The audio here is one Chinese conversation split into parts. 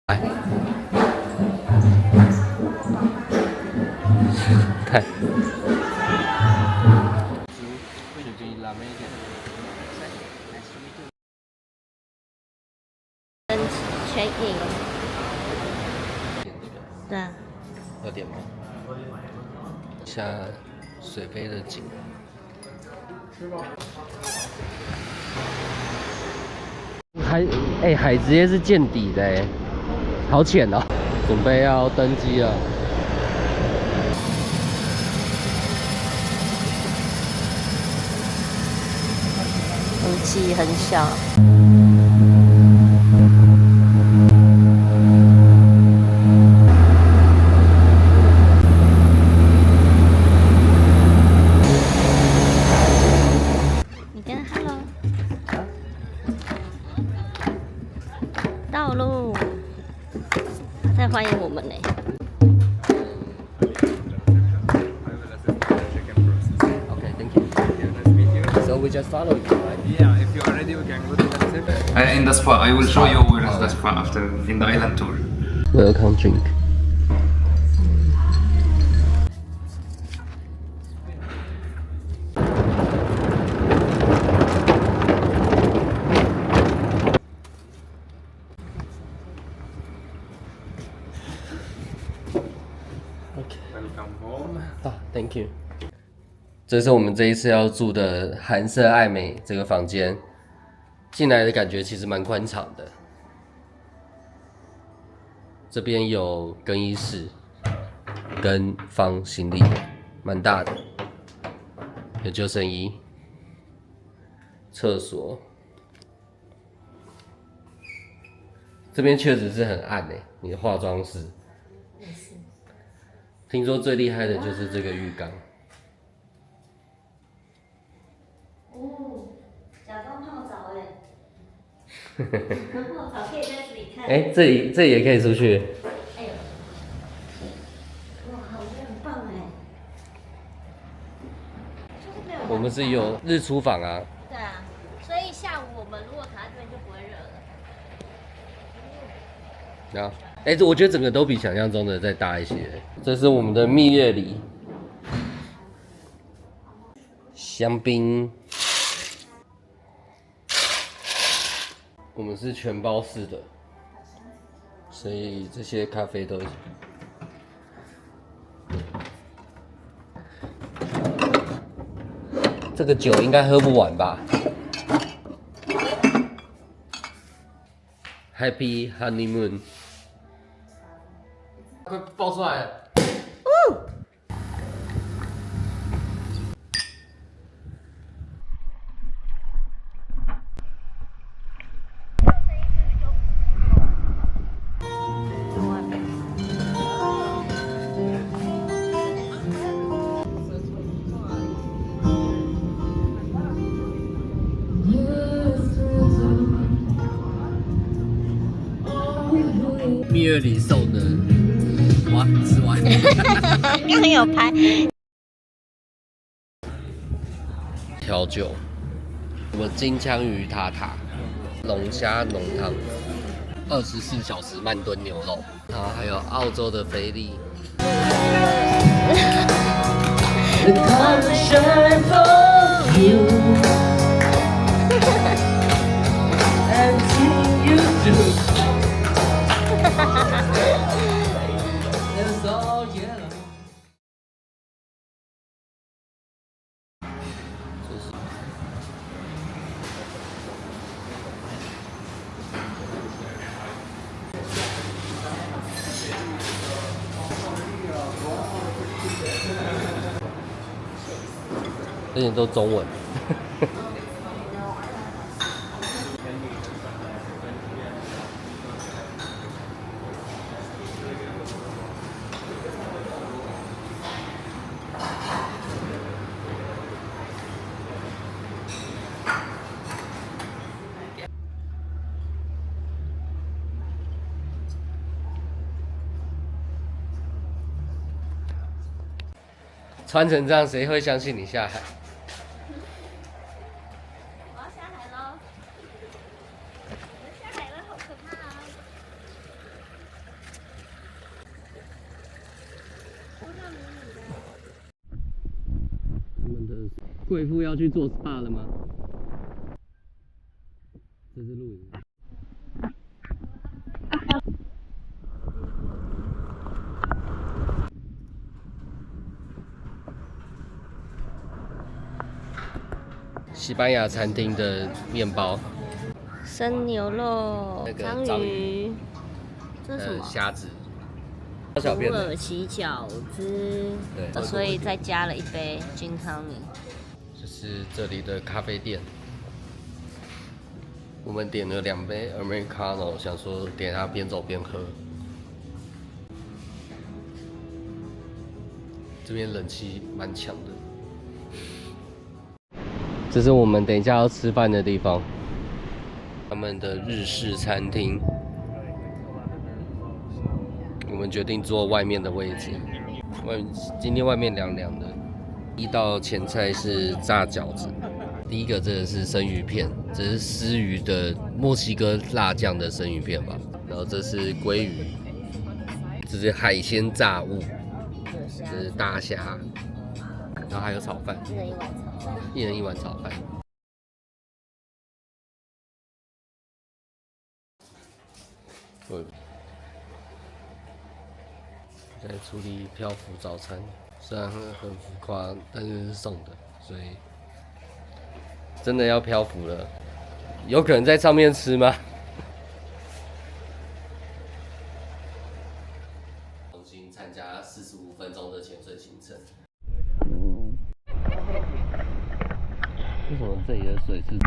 来，看。跟 check in，对啊，喝点吗？下水杯的景。海直接是见底的哎，好浅哦。准备要登机了。空气很小。你跟 Hello， 道路在欢迎我们呢。Okay, thank you. Yeah, nice to meet you. So we just follow you, right? Yeah, if you are ready, we can go to the center. In the spa, I will show you where is the spa after in the island tour. Welcome drink. Welcome home. 啊 ，Thank you。这是我们这一次要住的韩舍爱美这个房间，进来的感觉其实蛮宽敞的。这边有更衣室跟放行李，蛮大的，有救生衣、厕所。这边确实是很暗诶，你的化妆室。听说最厉害的就是这个浴缸。哦，假装泡澡哎。泡澡可以在这里看。哎，这里也可以出去。哎呦，哇，我觉得很棒哎。就是没有。我们是有日出房啊。对啊，所以下午我们如果躺在这边就不会热了。啊，哎，我觉得整个都比想象中的再大一些。这是我们的蜜月礼，香槟。我们是全包式的，所以这些咖啡都。这个酒应该喝不完吧 ？Happy honeymoon。快爆出来了！蜜月礼送的，哇，吃完。刚有拍。调酒，什么金枪鱼塔塔、龙虾浓汤、24小时慢炖牛肉，然后还有澳洲的菲力。这些都中文。穿成这样，谁会相信你下海？我要下海喽！我下海了，好可怕啊！贵妇要去做 SPA 了吗？这是露营。西班牙餐厅的面包，生牛肉、那个章鱼，这是什么？虾子，土耳其饺子。对，所以再加了一杯金汤尼。这是这里的咖啡店。我们点了2杯 Americano， 想说点它边走边喝。这边冷气蛮强的。这是我们等一下要吃饭的地方，他们的日式餐厅。我们决定坐外面的位置，今天外面凉凉的。一道前菜是炸饺子，第一个这个是生鱼片，这是丝鱼的墨西哥辣酱的生鱼片吧，然后这是鲑鱼，这是海鲜炸物，这是大虾，然后还有炒饭，一人一碗炒饭。在处理漂浮早餐，虽然很浮夸，但是是送的，所以真的要漂浮了。有可能在上面吃吗？重新参加45分钟的潜水行程。为什么这里的水是？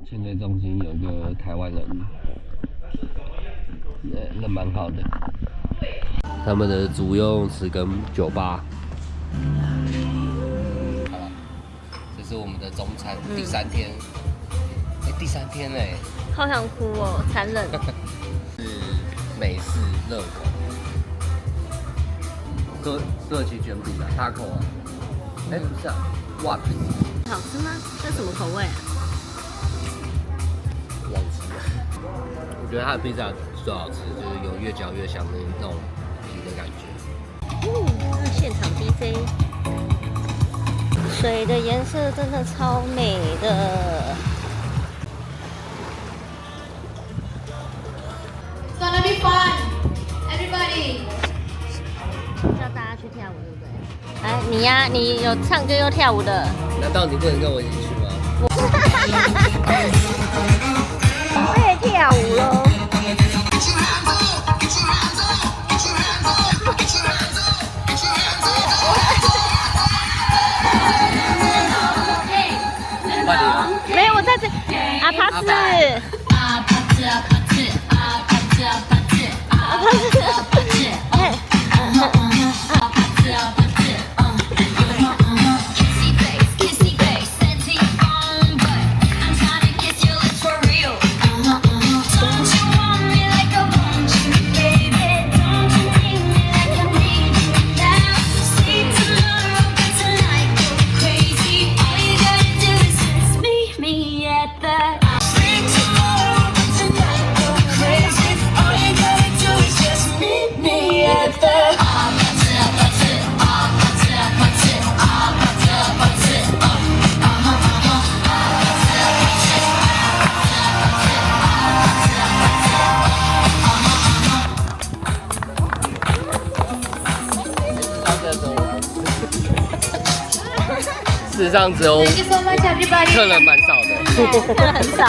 潜水中心有个台湾人，人蛮好的。他们的主游泳池跟酒吧。好了，这是我们的中餐，第3天。第3天嘞，好想哭哦，残忍。是美式热狗，土耳其卷饼啊，taco啊。不是啊，哇，好吃吗？这什么口味啊？忘记了。我觉得它的披萨最好吃，就是有越嚼越香的那种皮的感觉。现场 DJ， 水的颜色真的超美的。It's gonna be fun, everybody. 叫大家去跳舞，对不对？哎，你呀，你有唱歌又跳舞的。难道你不能跟我一起去吗？我也跳舞喽。没有，我在这。阿帕斯。阿帕事实上只有客人蛮少的，客人很少。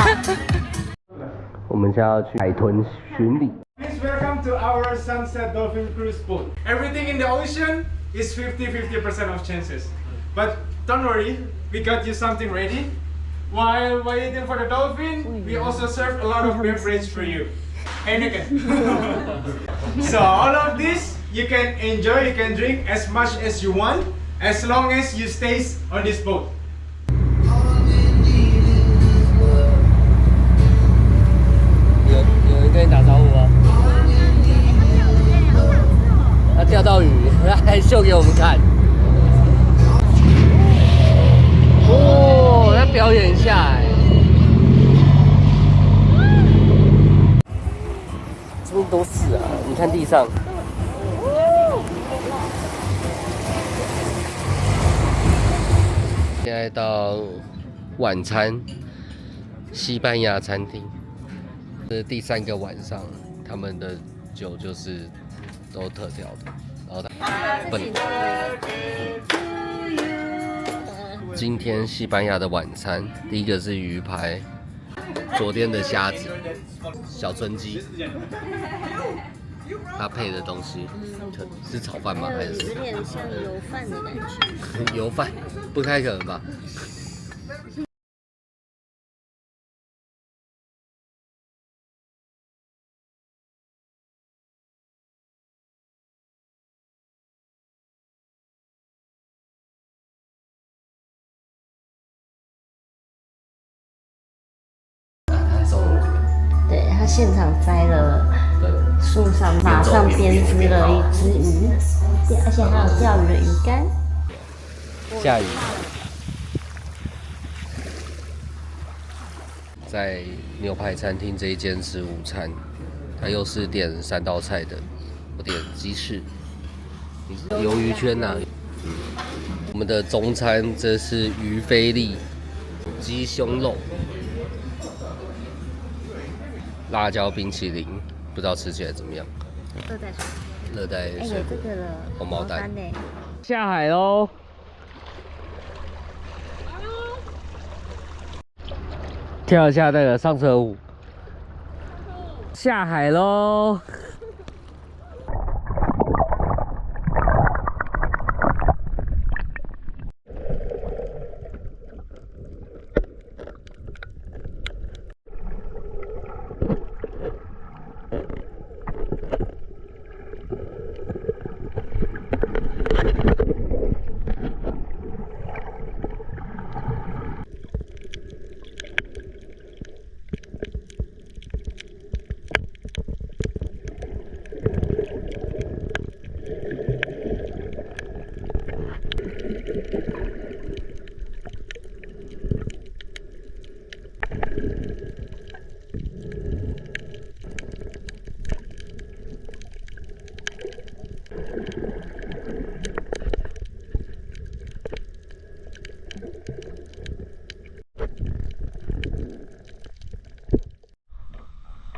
我们现在要去海豚巡礼。 Please welcome to our Sunset Dolphin Cruise boat. Everything in the ocean is 50% of chances. But don't worry, we got you something ready. While waiting for the dolphin, we also serve a lot of beverage for you. Heineken. So all of this you can enjoy, you can drink as much as you want. as long as you stays on this boat. 有人跟你打招呼吗？他钓到鱼，他还秀给我们看。哦，他表演一下哎。这边都是啊，你看地上。现在到晚餐，西班牙餐厅。这是第3个晚上，他们的酒就是都特调的，然后今天西班牙的晚餐，第一个是鱼排，昨天的虾子，小春鸡，它配的东西是炒饭吗？还是有点像油饭的感觉。油饭？不太可能吧？对，他现场摘了树上，马上编织了一只鱼，而且还有钓鱼的鱼竿。下雨。在牛排餐厅这一间吃午餐，它又是点3道菜的，我点鸡翅，鱿鱼圈呐、我们的中餐这是鱼菲力、鸡胸肉、辣椒冰淇淋，不知道吃起来怎么样。热带水果。热带哎，水果有这个了，红毛丹呢。下海喽！跳一下那个上车舞，下海喽！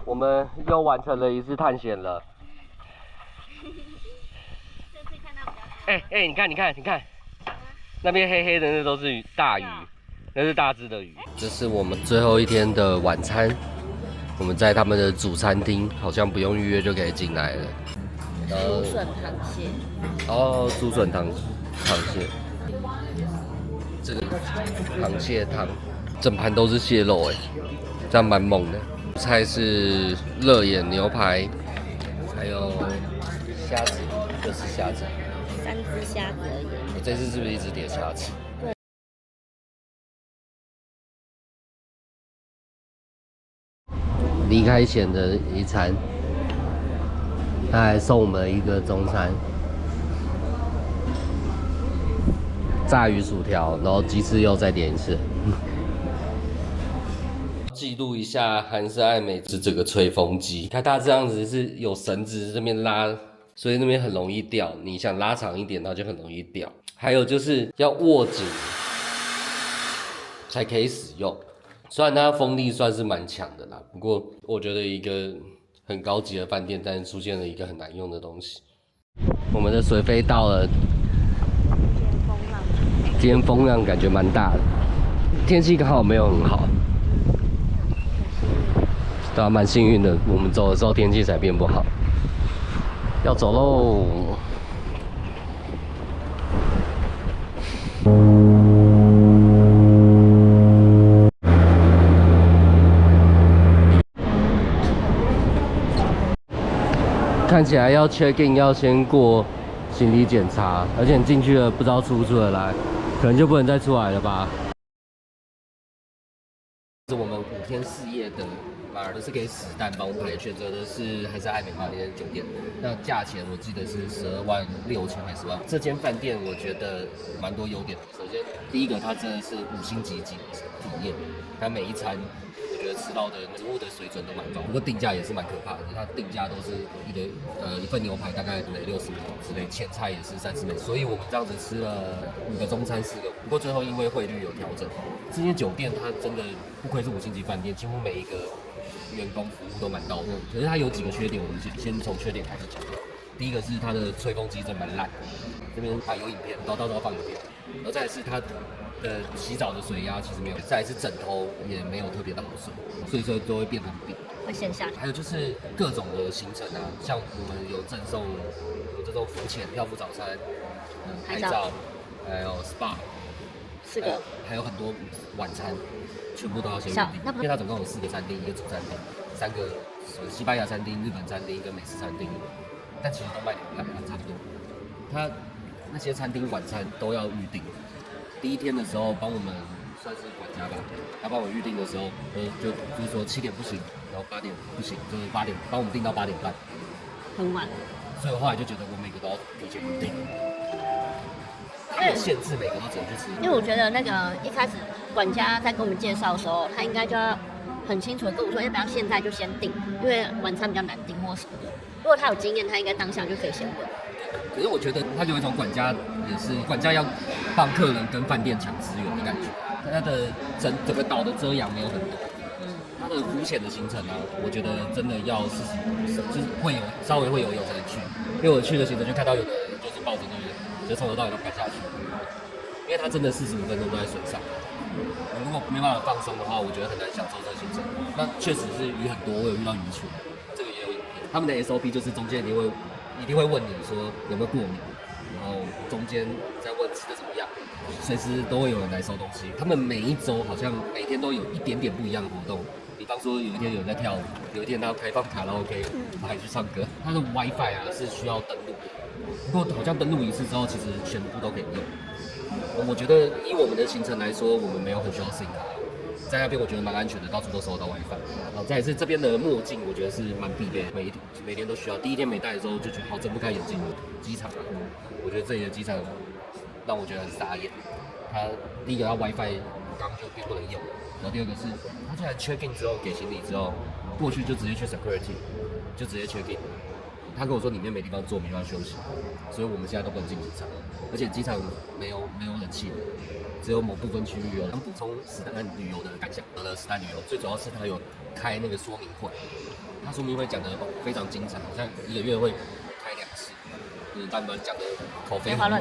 我们又完成了一次探险了。你看，那边黑黑的那都是大鱼，那是大只的鱼。这是我们最后一天的晚餐，我们在他们的主餐厅，好像不用预约就可以进来了。竹笋螃蟹。哦，竹笋螃蟹，这个螃蟹汤，整盘都是蟹肉哎，这样蛮猛的。菜是热眼牛排，还有虾子，就是虾子，3只虾子而已。我这次是不是一直点虾子？离开前的一餐，他还送我们一个中餐，炸鱼薯条，然后鸡翅又再点一次。记录一下韩式爱美是这个吹风机，看它这样子是有绳子这边拉，所以那边很容易掉。你想拉长一点，它就很容易掉。还有就是要握紧才可以使用。虽然它风力算是蛮强的啦，不过我觉得一个很高级的饭店，但是出现了一个很难用的东西。我们的水飞到了，今天风浪感觉蛮大的，天气刚好没有很好。对啊，蛮幸运的。我们走的时候天气才变不好，要走喽。看起来要 check in 要先过行李检查，而且你进去了不知道出不出得来，可能就不能再出来了吧。是我们5天4夜的马尔的是给史丹帮我们排，选择的是还是爱美华那间酒店，那价钱我记得是12万6千还是10万。这间饭店我觉得蛮多优点的，首先第一个它真的是5星级体验，它每一餐我觉得吃到的食物的水准都蛮高，不过定价也是蛮可怕的，它定价都是一份牛排大概得60美之类，前菜也是30美，所以我们这样子吃了5个中餐4个，不过最后因为汇率有调整，这间酒店它真的不愧是5星级饭店，几乎每一个员工服务都蛮到位，可是它有几个缺点，我们先从缺点开始讲。第一个是它的吹风机真的蛮烂的，这边还有影片，到时候放影片。然后再来是它的洗澡的水压其实没有，再来是枕头也没有特别的好睡，所以说都会变很冰，会陷下去。还有就是各种的行程啊，像我们有赠送浮潜、漂浮早餐、拍照，还有 SPA， 4个，还有很多晚餐。全部都要先预定，因为它总共有4个餐厅，1个主餐厅，3个西班牙餐厅、日本餐厅跟美式餐厅，但其实都卖2盘差不多。它那些餐厅晚餐都要预定。第一天的时候帮我们算是管家吧，他帮我预定的时候，就是说7点不行，然后8点不行，就是8点帮我们订到8点半，很晚。所以我后来就觉得我每个都要提前预定。有限制，每个都只能去吃。因为我觉得那个一开始管家在跟我们介绍的时候，他应该就要很清楚的跟我说，要不要现在就先订，因为晚餐比较难订或什么的。如果他有经验，他应该当下就可以先问。可是我觉得他有一种管家，也是管家要帮客人跟饭店抢资源的感觉。他的整个岛的遮阳没有很多，他的浮潜的行程啊，我觉得真的要就是稍微会游泳才能去，因为我去的行程就看到有的人就是抱着那个。就从头到尾都拍下去，因为它真的45分钟都在水上。如果没办法放松的话，我觉得很难享受这个行程。那确实是鱼很多，我有遇到鱼群，这个也有影片。他们的 SOP 就是中间一定会问你说有没有过敏，然后中间再问吃的怎么样，随时都会有人来收东西。他们每一周好像每天都有一点点不一样的活动。比方说有一天有人在跳舞，有一天他要开放卡拉 OK， 还去唱歌。他的 WiFi 啊是需要登录的。不过好像登录1次之后，其实全部都可以用。我觉得以我们的行程来说，我们没有很需要 SIM 卡，在那边我觉得蛮安全的，到处都收得到 WiFi。然后再来是这边的墨镜，我觉得是蛮必备的，每天都需要。第一天没戴的时候就觉得好睁不开眼睛。机场啊，我觉得这里的机场让我觉得很傻眼。它第一个它 WiFi 刚就并不能用，然后第二个是它竟然 check in 之后给行李之后，过去就直接去 security， 就直接 check in。他跟我说里面没地方坐，没地方休息，所以我们现在都不能进机场，而且机场没有冷气，只有某部分区域有。他们补充史丹旅游的感想，史丹旅游最主要是他有开那个说明会，他说明会讲的非常精彩，好像1个月会开2次，就是他们讲的口碑很猛，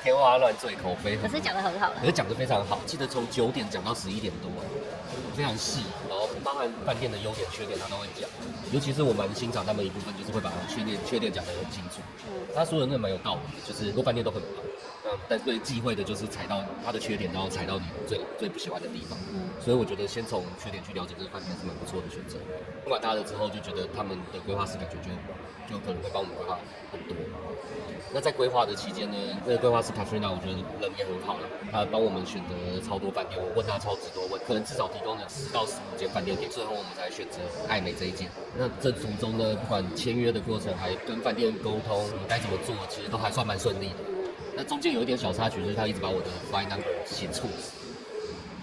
天花乱坠，口碑很。可是讲的很好，可是讲的非常好，记得从9点讲到11点多，非常细，然后包含饭店的优点、缺点他都会讲。尤其是我蛮欣赏他们一部分，就是会把缺点讲得很清楚。他说的那蛮有道理，就是很多饭店都很棒，但最忌讳的就是踩到他的缺点，然后踩到你最不喜欢的地方。所以我觉得先从缺点去了解这个饭店是蛮不错的选择。不管他了之后，就觉得他们的规划师感觉就可能会帮我们规划很多。那在规划的期间呢，那个规划师 Katrina 我觉得人也很好了，他帮我们选择超多饭店，我问他超级多问，可能至少提供了10到15间饭店给，最后我们才选择爱美这一间。那这途中呢，不管签约的过程，还跟饭店沟通该怎么做，其实都还算蛮顺利的。那中间有一点小插曲，就是他一直把我的 flight number 写错，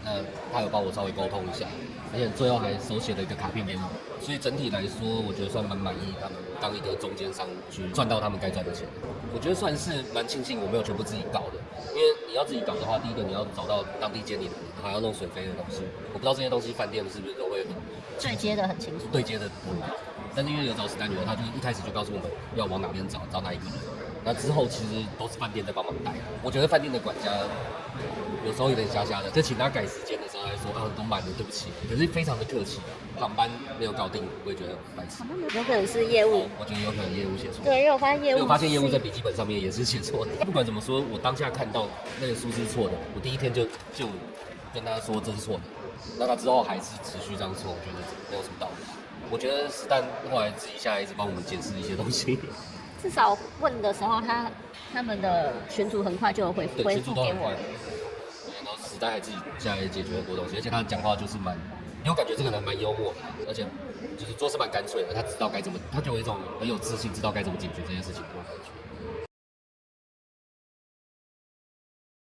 那他有帮我稍微沟通一下，而且最后还手写了一个卡片给我，所以整体来说，我觉得算蛮满意他们当一个中间商去赚到他们该赚的钱。我觉得算是蛮庆幸我没有全部自己搞的，因为你要自己搞的话，第一个你要找到当地监理的人，还要弄水费的东西。我不知道这些东西饭店是不是都会对接的很清楚，对接的不好，但是因为有找史丹旅游，他就一开始就告诉我们要往哪边找哪一个人。那之后其实都是饭店在帮忙带。我觉得饭店的管家有时候有点瞎瞎的，就请他改时间的时候还说都满了，对不起。可是非常的客气，航班没有搞定，我也觉得白痴。有可能是业务，我觉得有可能业务写错。对，因为我发现业务在笔记本上面也是写错的。不管怎么说，我当下看到那个数是错的，我第一天就跟他说这是错的。那他之后还是持续这样错，我觉得没有什么道理。我觉得史丹后来自己下来一直帮我们解释一些东西。至少问的时候他们的群主很快就有回对，群主复给我。都很快。然后时代还自己下来解决很多东西，而且他讲话就是因为我感觉这个人蛮幽默的，而且就是做事蛮干脆的，他知道该怎么，他就有一种很有自信，知道该怎么解决这件事情的感觉。